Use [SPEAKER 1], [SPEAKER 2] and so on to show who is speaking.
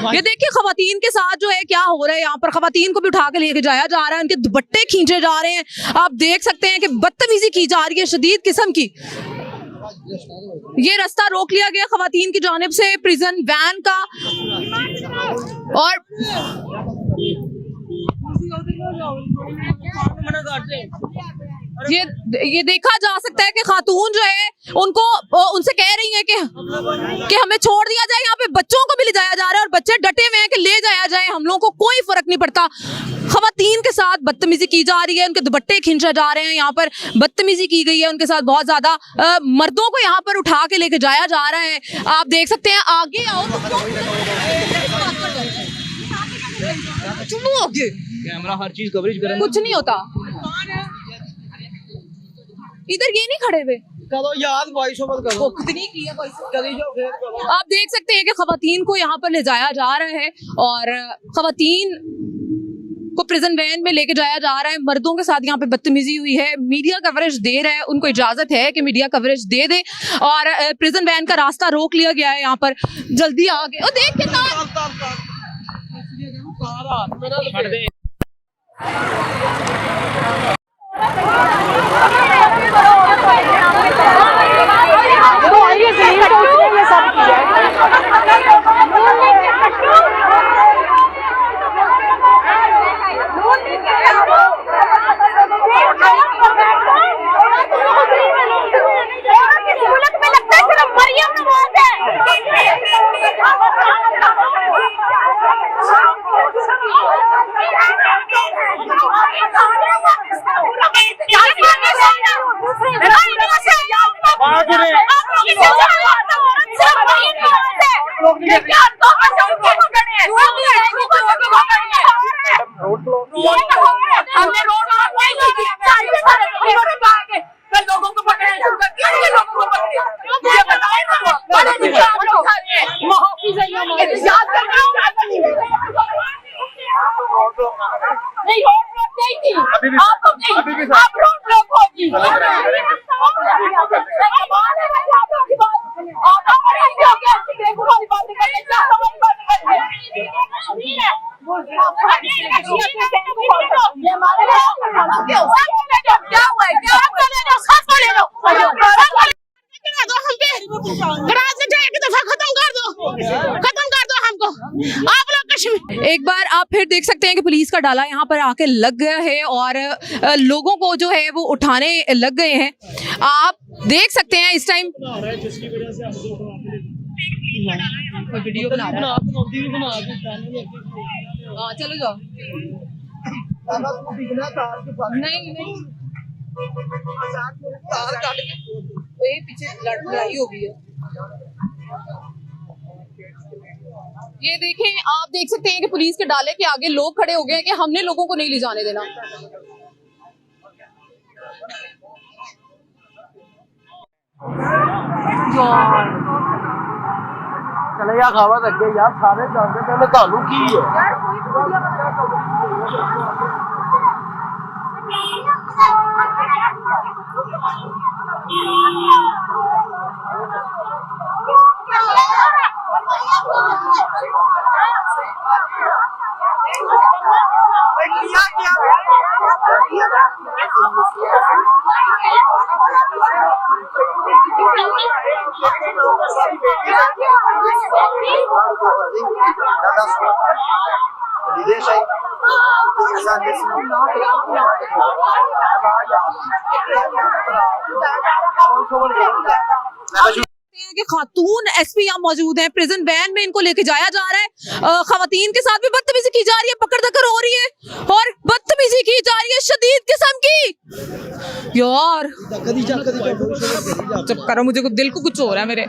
[SPEAKER 1] ये देखिए खवातीन के साथ जो है क्या हो रहा है यहाँ पर, खवातीन को भी उठा के लेके जाया जा रहा है, उनके दुपट्टे खींचे जा रहे हैं। आप देख सकते हैं कि बदतमीजी की जा रही है शदीद किस्म की। ये रास्ता रोक लिया गया खवातीन की जानिब से प्रिजन वैन का, और ये देखा जा सकता है कि खातून जो है उनको उनसे कह रही है कि हमें छोड़ दिया जाए, यहाँ पे बच्चों को भी ले जाया जा रहा है और बच्चे डटे हुए हैं कि ले जाया जाए, हम लोगों को कोई फर्क नहीं पड़ता। खवातीन के साथ बदतमीजी की जा रही है, उनके दुपट्टे खींचे जा रहे हैं, यहाँ पर बदतमीजी की गई है उनके साथ बहुत ज्यादा। मर्दों को यहाँ पर उठा के लेके जाया जा रहा है। आप देख सकते हैं, आगे आओ आगे,
[SPEAKER 2] कैमरा हर चीज कवरेज करे,
[SPEAKER 1] कुछ नहीं होता। इधर ये नहीं खड़े हुए, आप देख सकते हैं कि खवातीन को यहाँ पर ले जाया जा रहा है और खवातीन को प्रिजन वैन में लेके जाया जा रहा है। मर्दों के साथ यहाँ पे बदतमीजी हुई है, मीडिया कवरेज दे रहा है, उनको इजाजत है कि मीडिया कवरेज दे दे, और प्रिजन वैन का रास्ता रोक लिया गया है यहाँ पर। जल्दी आगे और देख के एक बार आप फिर देख सकते हैं कि पुलिस का डाला यहाँ पर आके लग गया है और लोगों को जो है वो उठाने लग गए हैं। आप देख सकते हैं इस टाइम वीडियो बना रहा है। चलो जाओ, नहीं पीछे लड़ाई हो गई है। ये देखें, आप देख सकते हैं कि पुलिस के डाले के आगे लोग खड़े हो गए हैं कि हमने लोगों को नहीं ले जाने देना।
[SPEAKER 2] चले यार खावा लगे यार, सारे जानते थे मैं तालू की है यार,
[SPEAKER 1] कि खातून एसपी यहाँ मौजूद है, प्रिजन वैन में इनको लेके जाया जा रहा है। खवातीन के साथ भी बदतमीजी की जा रही है, पकड़ धक्कर हो रही है और बदतमीजी की जा रही है शदीद किस्म की। यार चुप करो, मुझे दिल को कुछ हो रहा है मेरे।